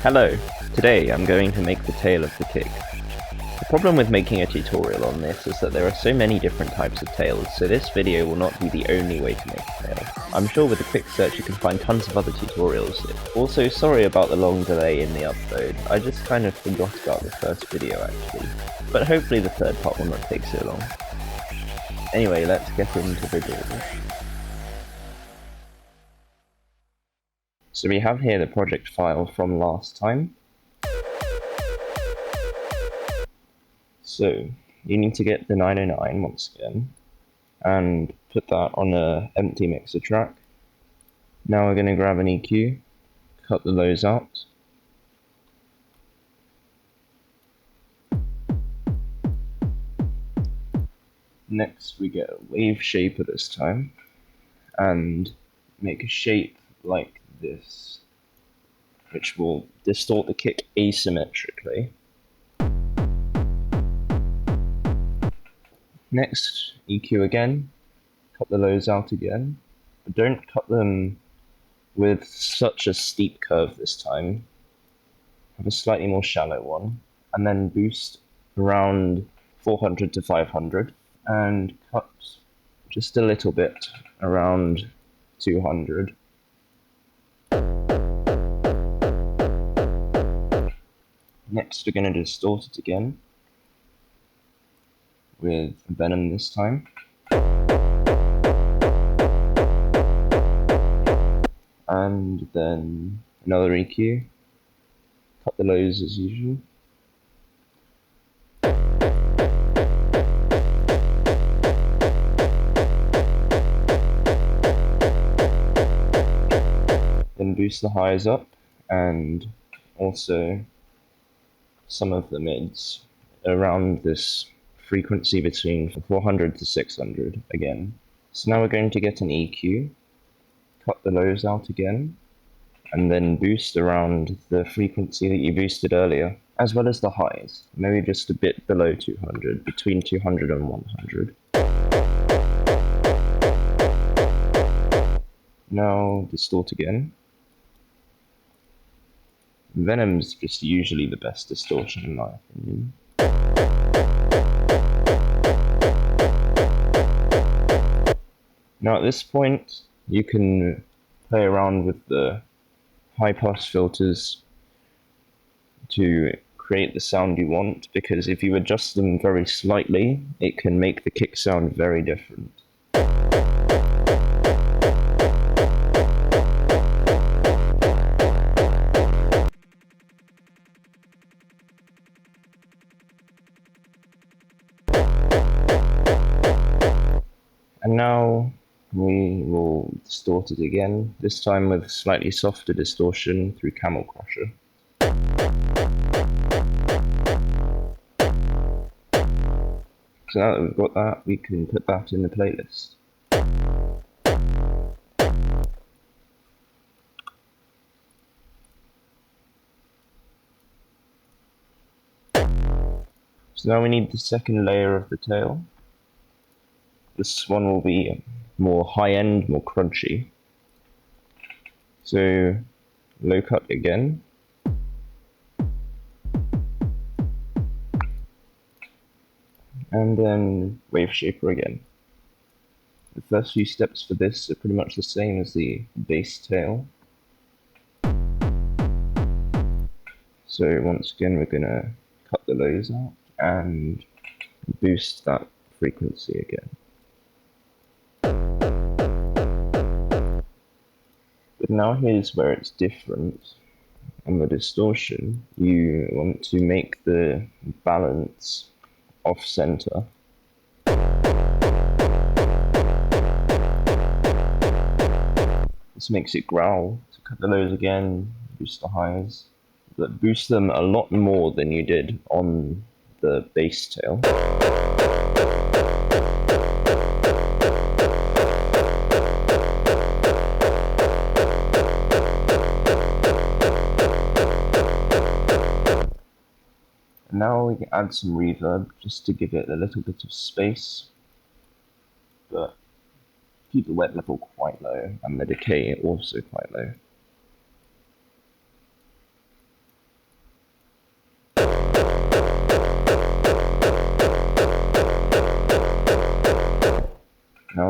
Hello, today I'm going to make the tail of the kick. The problem with making a tutorial on this is that there are so many different types of tails, so this video will not be the only way to make a tail. I'm sure with a quick search you can find tons of other tutorials. Also, sorry about the long delay in the upload, I just kind of forgot about the first video actually, but hopefully the third part will not take so long. Anyway, let's get into the build. So we have here the project file from last time. So you need to get the 909 once again and put that on an empty mixer track. Now we're going to grab an EQ, cut the lows out. Next we get a wave shaper this time and make a shape like this, which will distort the kick asymmetrically. Next, EQ again, cut the lows out again, but don't cut them with such a steep curve this time. Have a slightly more shallow one, and then boost around 400 to 500, and cut just a little bit around 200. Next, we're going to distort it again with Venom this time. And then another EQ. Cut the lows as usual. Then boost the highs up and also some of the mids around this frequency between 400 to 600 again. So now we're going to get an EQ, cut the lows out again, and then boost around the frequency that you boosted earlier, as well as the highs, maybe just a bit below 200, between 200 and 100. Now distort again. Venom's just usually the best distortion in my opinion. Now at this point, you can play around with the high-pass filters to create the sound you want, because if you adjust them very slightly, it can make the kick sound very different. And now we will distort it again, this time with slightly softer distortion through Camel Crusher. So now that we've got that, we can put that in the playlist. So now we need the second layer of the tail. This one will be more high-end, more crunchy. So low cut again. And then wave shaper again. The first few steps for this are pretty much the same as the bass tail. So once again we're gonna cut the lows out and boost that frequency again. But now here's where it's different. On the distortion, you want to make the balance off-center. This makes it growl. So cut the lows again, boost the highs, but boost them a lot more than you did on the bass tail. Now we can add some reverb just to give it a little bit of space, but keep the wet level quite low and the decay also quite low.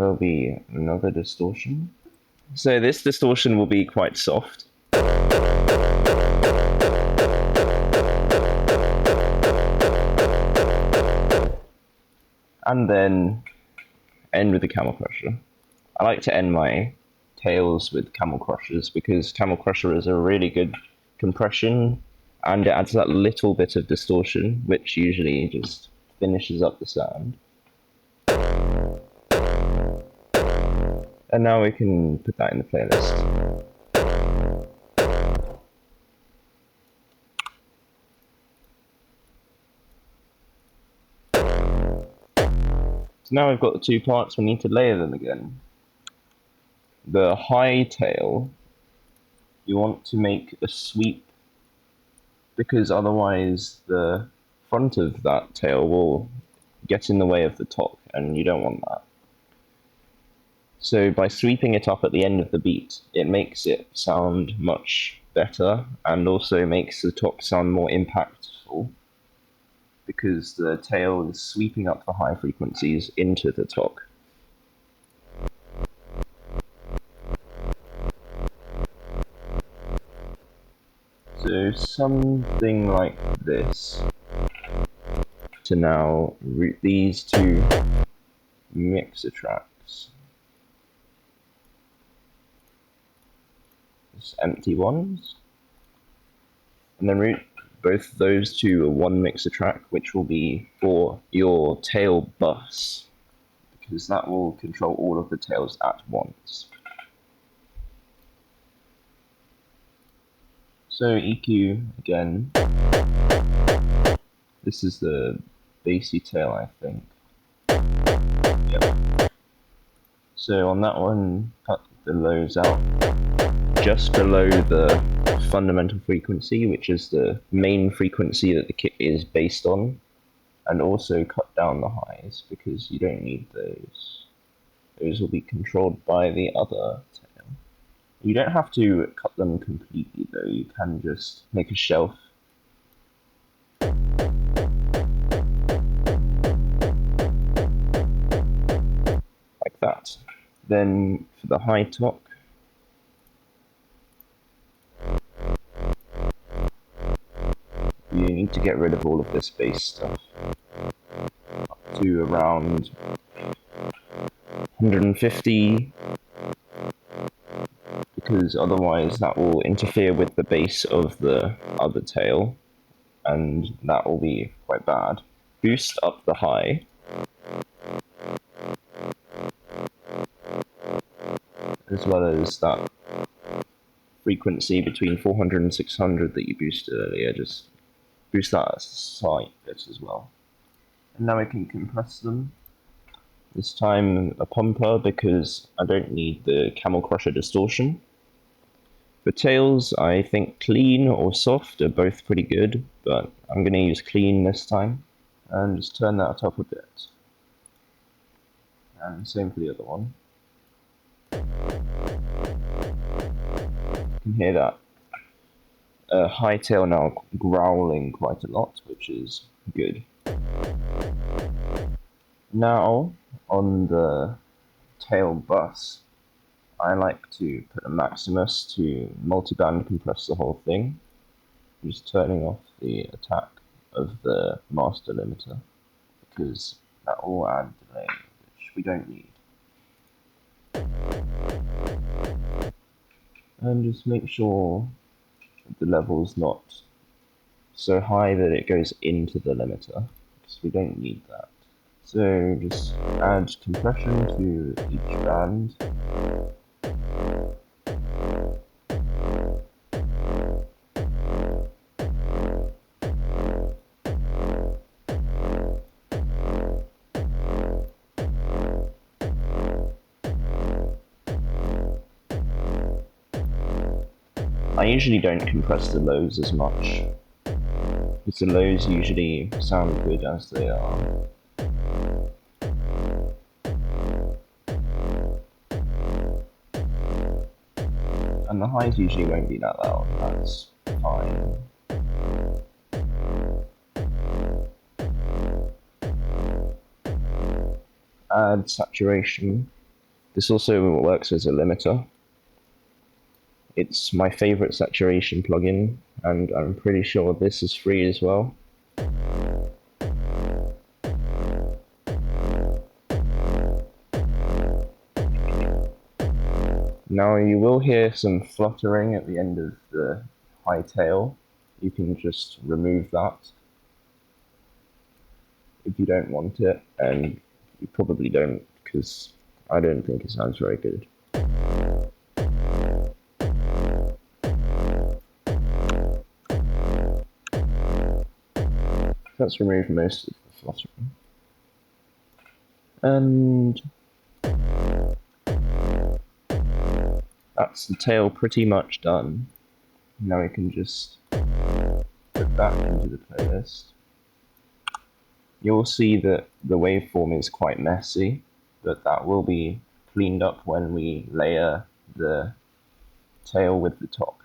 there'll be another distortion. So this distortion will be quite soft. And then end with the Camel Crusher. I like to end my tails with Camel Crushers because Camel Crusher is a really good compression and it adds that little bit of distortion which usually just finishes up the sound. And now we can put that in the playlist. So now we've got the two parts, we need to layer them again. The high tail, you want to make a sweep because otherwise the front of that tail will get in the way of the top and you don't want that. So by sweeping it up at the end of the beat, it makes it sound much better and also makes the top sound more impactful because the tail is sweeping up the high frequencies into the top. So something like this. To now route these two mixer tracks. Just empty ones. And then route both those to one mixer track, which will be for your tail bus, because that will control all of the tails at once. So EQ again. This is the bassy tail, I think. Yep. So on that one, cut the lows out just below the fundamental frequency, which is the main frequency that the kit is based on, and also cut down the highs because you don't need those. Those will be controlled by the other tail. You don't have to cut them completely though, you can just make a shelf. Like that. Then for the high top, you need to get rid of all of this bass stuff. Up to around 150, because otherwise that will interfere with the bass of the other tail, and that will be quite bad. Boost up the high. As well as that frequency between 400 and 600 that you boosted earlier, just boost that a slight bit as well. And now I can compress them. This time a pumper because I don't need the Camel Crusher distortion. For tails, I think clean or soft are both pretty good, but I'm going to use clean this time. And just turn that up a bit. And same for the other one. You can hear that high tail now growling quite a lot, which is good. Now, on the tail bus, I like to put a Maximus to multiband compress the whole thing, just turning off the attack of the master limiter, because that will add delay, which we don't need. And just make sure that the level's not so high that it goes into the limiter, because we don't need that. So just add compression to each band. I usually don't compress the lows as much, because the lows usually sound good as they are. And the highs usually won't be that loud, that's fine. Add saturation This also works as a limiter. It's my favorite saturation plugin, and I'm pretty sure this is free as well. Now you will hear some fluttering at the end of the high tail. You can just remove that if you don't want it, and you probably don't, because I don't think it sounds very good. Let's remove most of the fluttering. And that's the tail pretty much done. Now we can just put that into the playlist. You'll see that the waveform is quite messy, but that will be cleaned up when we layer the tail with the top.